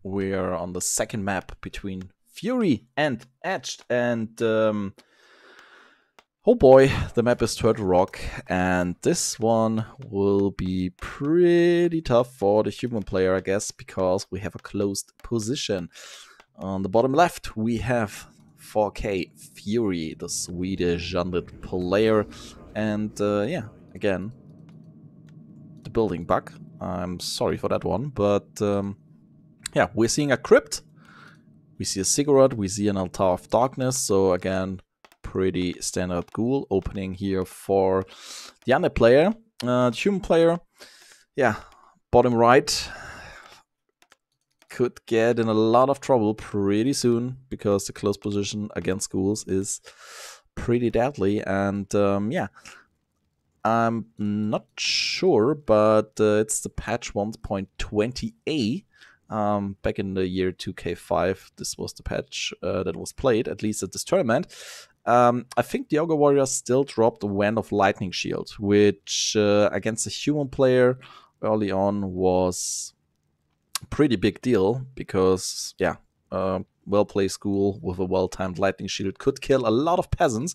We are on the second map between Fury and Etched, and oh boy, the map is Turtle Rock, and this one will be pretty tough for the human player, I guess, because we have a closed position. On the bottom left, we have 4K Fury, the Swedish Undead player, and yeah, again, the building bug. I'm sorry for that one, but yeah, we're seeing a crypt, we see a cigarette, we see an altar of darkness, so again, pretty standard ghoul opening here for the Undead player. The human player, yeah, bottom right, could get in a lot of trouble pretty soon because the close position against ghouls is pretty deadly, and yeah, I'm not sure, but it's the patch 1.20a. Back in the year 2K5, this was the patch that was played, at least at this tournament. I think the Ogre Warriors still dropped the Wand of Lightning Shield, which against a human player early on was a pretty big deal because, yeah, well-played school with a well-timed Lightning Shield could kill a lot of peasants.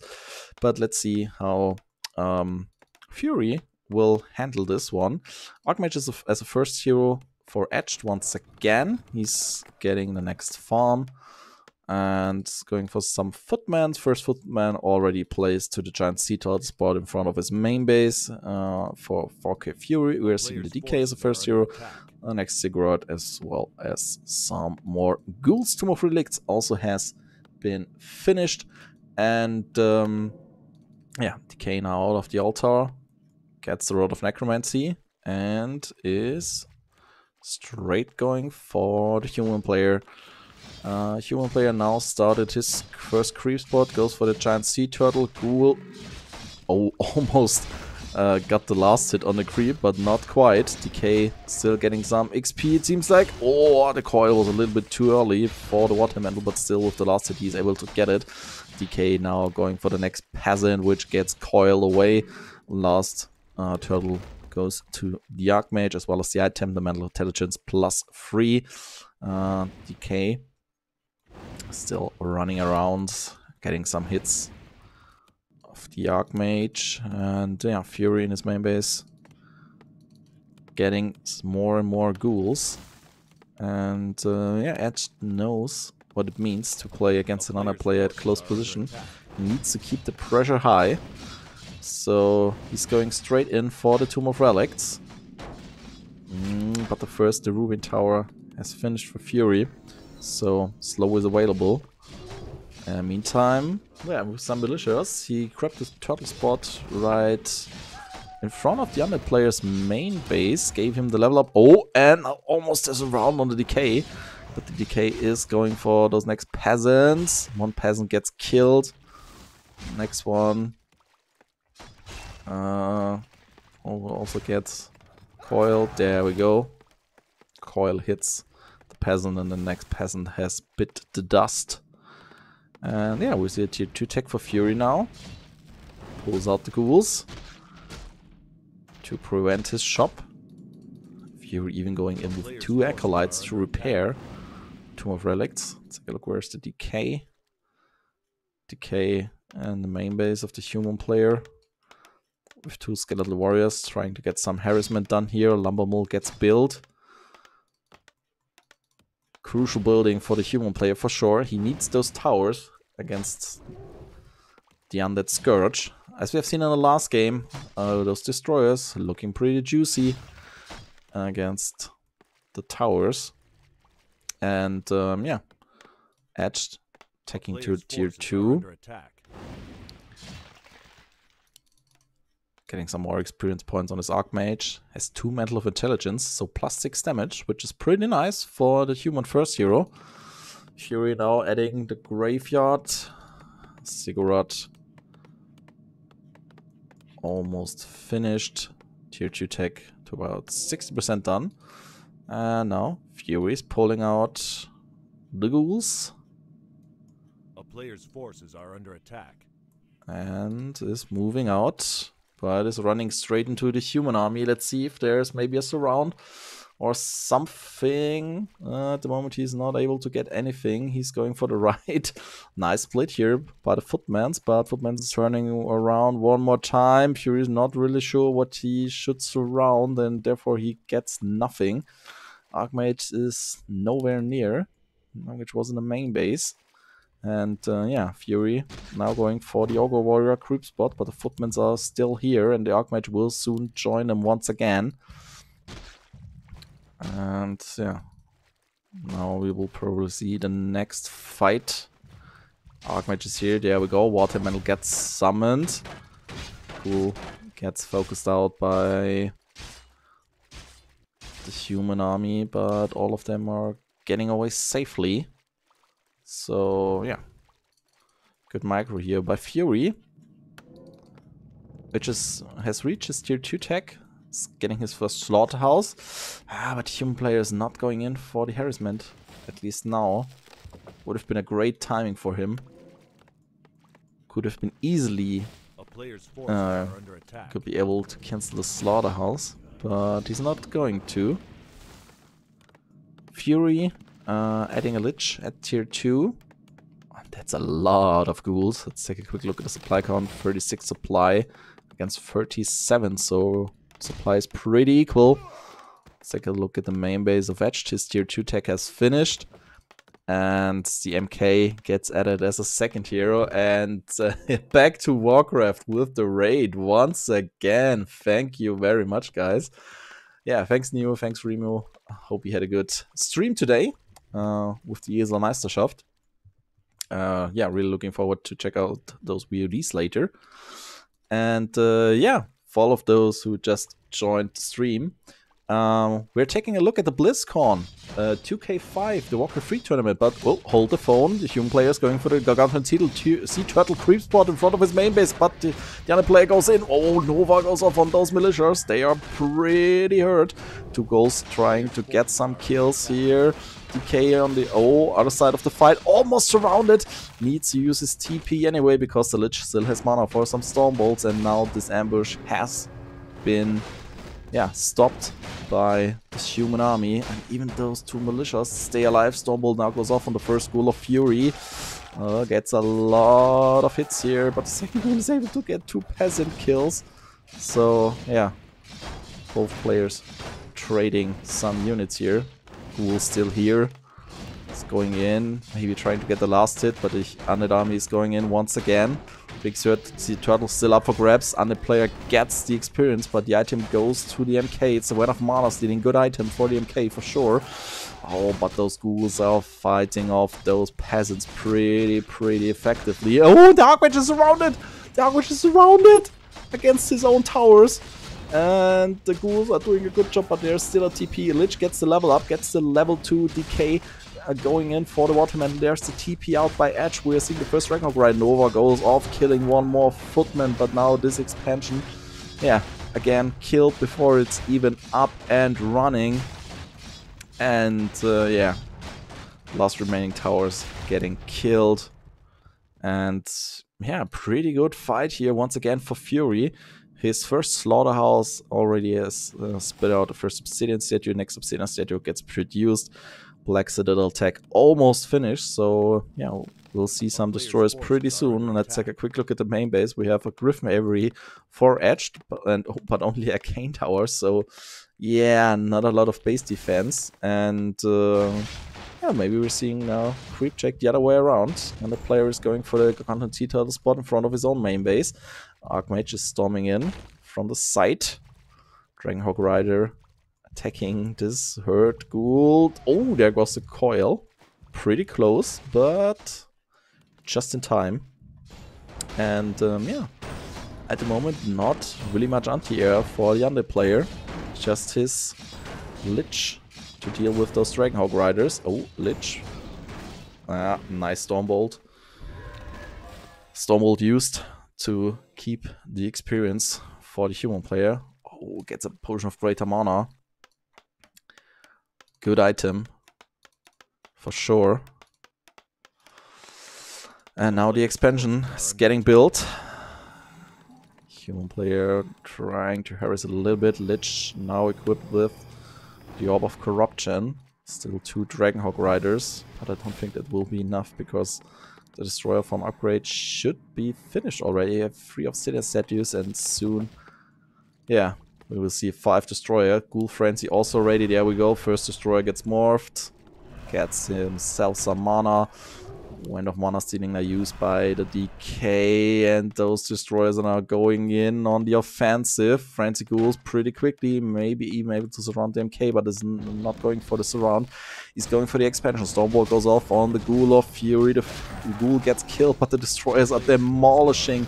But let's see how Fury will handle this one. Archmage is as a first hero for Etched once again. He's getting the next farm and going for some footmen. First footman already placed to the giant sea turtle spot in front of his main base for 4K Fury. We're seeing the DK as a first hero. The next cigarette, as well as some more ghouls. Tomb of Relicts also has been finished, and yeah, DK now out of the altar, gets the Rod of Necromancy, and is straight going for the human player. Human player now started his first creep spot, goes for the giant sea turtle. Ghoul, oh, almost got the last hit on the creep, but not quite. DK still getting some XP, it seems like. Oh, the coil was a little bit too early for the water mantle, but still with the last hit he's able to get it. DK now going for the next peasant, which gets coil away. Last turtle goes to the Archmage, as well as the item, the Mental Intelligence +3. DK still running around, getting some hits of the Archmage, and yeah, Fury in his main base, getting more and more ghouls. And yeah, Edge knows what it means to play against another player at close position. He needs to keep the pressure high. So he's going straight in for the Tomb of Relics. But the Ruin Tower has finished for Fury. So slow is available. Meantime, yeah, with some malicious, he grabbed the turtle spot right in front of the Undead player's main base, gave him the level up. Oh, and almost has a round on the DK. But the DK is going for those next peasants. One peasant gets killed. Next one also gets coiled. There we go. Coil hits the peasant, and the next peasant has bit the dust. And yeah, we see a tier 2 tech for Fury now. Pulls out the ghouls to prevent his shop. Fury even going in with 2 acolytes to repair Tomb of Relics. Let's take a look. Where's the DK? DK and the main base of the human player, with 2 skeletal warriors trying to get some harassment done here. Lumber mill gets built. Crucial building for the human player for sure. He needs those towers against the Undead Scourge. As we have seen in the last game, those destroyers looking pretty juicy against the towers. And yeah, Etched taking to tier 2. Getting some more experience points on his Archmage. Has 2 Mantle of Intelligence, so +6 damage, which is pretty nice for the human first hero. Fury now adding the Graveyard. Cigarette almost finished. Tier 2 tech to about 60% done. And now Fury is pulling out the ghouls. A player's forces are under attack. And is moving out. But is running straight into the human army. Let's see if there's maybe a surround. or something. At the moment he's not able to get anything. He's going for the right. Nice split here by the Footmans, but Footmans is turning around one more time. Fury is not really sure what he should surround, and therefore he gets nothing. Archmage is nowhere near, which was in the main base. And yeah, Fury now going for the Ogre Warrior creep spot, but the Footmans are still here, and the Archmage will soon join them once again. And yeah, now we will probably see the next fight. Archmage is here, there we go. Waterman gets summoned. Cool, gets focused out by the human army, but all of them are getting away safely. So yeah, good micro here by Fury, which has reached his tier 2 tech. He's getting his first slaughterhouse. But human player is not going in for the harassment, at least now. Would have been a great timing for him. Could have been easily could be able to cancel the slaughterhouse, but he's not going to. Fury adding a Lich at tier 2. That's a lot of ghouls. Let's take a quick look at the supply count. 36 supply against 37, so supply is pretty equal. Let's take a look at the main base of Etched. His tier 2 tech has finished. And the MK gets added as a second hero. And back to Warcraft with the raid once again. Thank you very much, guys. Yeah, thanks Neo, thanks Remo. I hope you had a good stream today with the ESL Meisterschaft. Yeah, really looking forward to check out those VODs later. And yeah, for all of those who just joined the stream, we're taking a look at the Blizzcon 2K5, the Warcraft 3 tournament. But oh, hold the phone. The human player is going for the Gargantuan Sea Turtle creep spot in front of his main base, but the other player goes in. Oh, Nova goes off on those militias. They are pretty hurt. Two goals trying to get some kills here. DK on the other side of the fight, almost surrounded. Needs to use his TP anyway because the Lich still has mana for some Storm Bolts, and now this ambush has been stopped by the human army, and even those two militias stay alive. Stormbolt now goes off on the first ghoul of Fury. Gets a lot of hits here, but the second ghoul is able to get 2 peasant kills. So yeah, both players trading some units here. Ghoul still here. It's going in, maybe trying to get the last hit, but the Undead army is going in once again. Big Sea Turtle still up for grabs. Undead player gets the experience, but the item goes to the MK. It's a Wen of Mana stealing. Good item for the MK for sure. Oh, but those ghouls are fighting off those peasants pretty effectively. Oh, the Archmage is surrounded! The Archmage is surrounded against his own towers. And the ghouls are doing a good job, but there's still a TP. Lich gets the level up, gets the level 2 DK. Going in for the Waterman. There's the TP out by Edge. We're seeing the first Ragnarok right. Nova goes off, killing one more Footman, but now this expansion, yeah, again, killed before it's even up and running. And yeah, last remaining towers getting killed. And yeah, pretty good fight here once again for Fury. His first slaughterhouse already has spit out the first obsidian statue. Next obsidian statue gets produced. Black Citadel tech almost finished, so yeah, we'll see some destroyers pretty soon. And let's take a quick look at the main base. We have a Griffin Avery for Etched, but only arcane towers, so yeah, not a lot of base defense. And yeah, maybe we're seeing now creep check the other way around, and the player is going for the Gargantuan Sea Turtle spot in front of his own main base. Archmage is storming in from the side. Dragonhawk Rider attacking this hurt ghoul. Oh, there goes the coil. Pretty close, but just in time. And yeah, at the moment, not really much anti-air for the Undead player. Just his Lich to deal with those Dragonhawk Riders. Oh, Lich. Nice Stormbolt. Stormbolt used to keep the experience for the human player. Oh, gets a Potion of Greater Mana. Good item, for sure. And now the expansion is getting built. Human player trying to harass it a little bit. Lich now equipped with The Orb of Corruption. Still 2 Dragonhawk Riders, but I don't think that will be enough because the Destroyer Form upgrade should be finished already. I have 3 Obsidian statues and soon, yeah, we will see 5 Destroyer. Ghoul Frenzy also ready, there we go. First Destroyer gets morphed, gets himself some mana. Wind of Mana Stealing are used by the DK, and those Destroyers are now going in on the offensive. Frenzy Ghouls pretty quickly, maybe even able to surround the MK, but is not going for the surround. He's going for the expansion. Stormbolt goes off on the Ghoul of Fury. The Ghoul gets killed, but the Destroyers are demolishing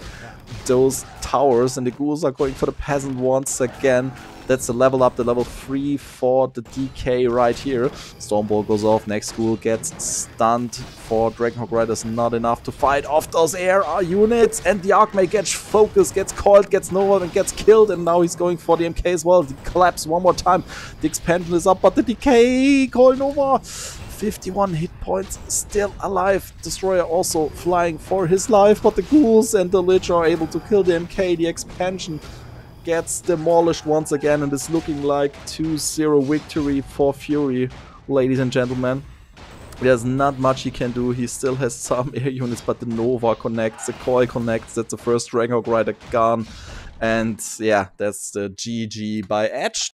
those towers, and the Ghouls are going for the Peasant once again. That's the level up, the level 3 for the DK right here. Stormbolt goes off, next Ghoul gets stunned for Dragonhawk Riders, not enough to fight off those air units, and the Archmage gets focused, gets coiled, gets Nova and gets killed, and now he's going for the MK as well. He collapses one more time, the expansion is up, but the DK, Coil Nova, 51 hit points, still alive. Destroyer also flying for his life, but the Ghouls and the Lich are able to kill the MK. The expansion gets demolished once again, and it's looking like 2-0 victory for Fury, ladies and gentlemen. There's not much he can do. He still has some air units, but the Nova connects, the Coil connects. That's the first Dragonhawk Rider gone. And yeah, that's the GG by etched.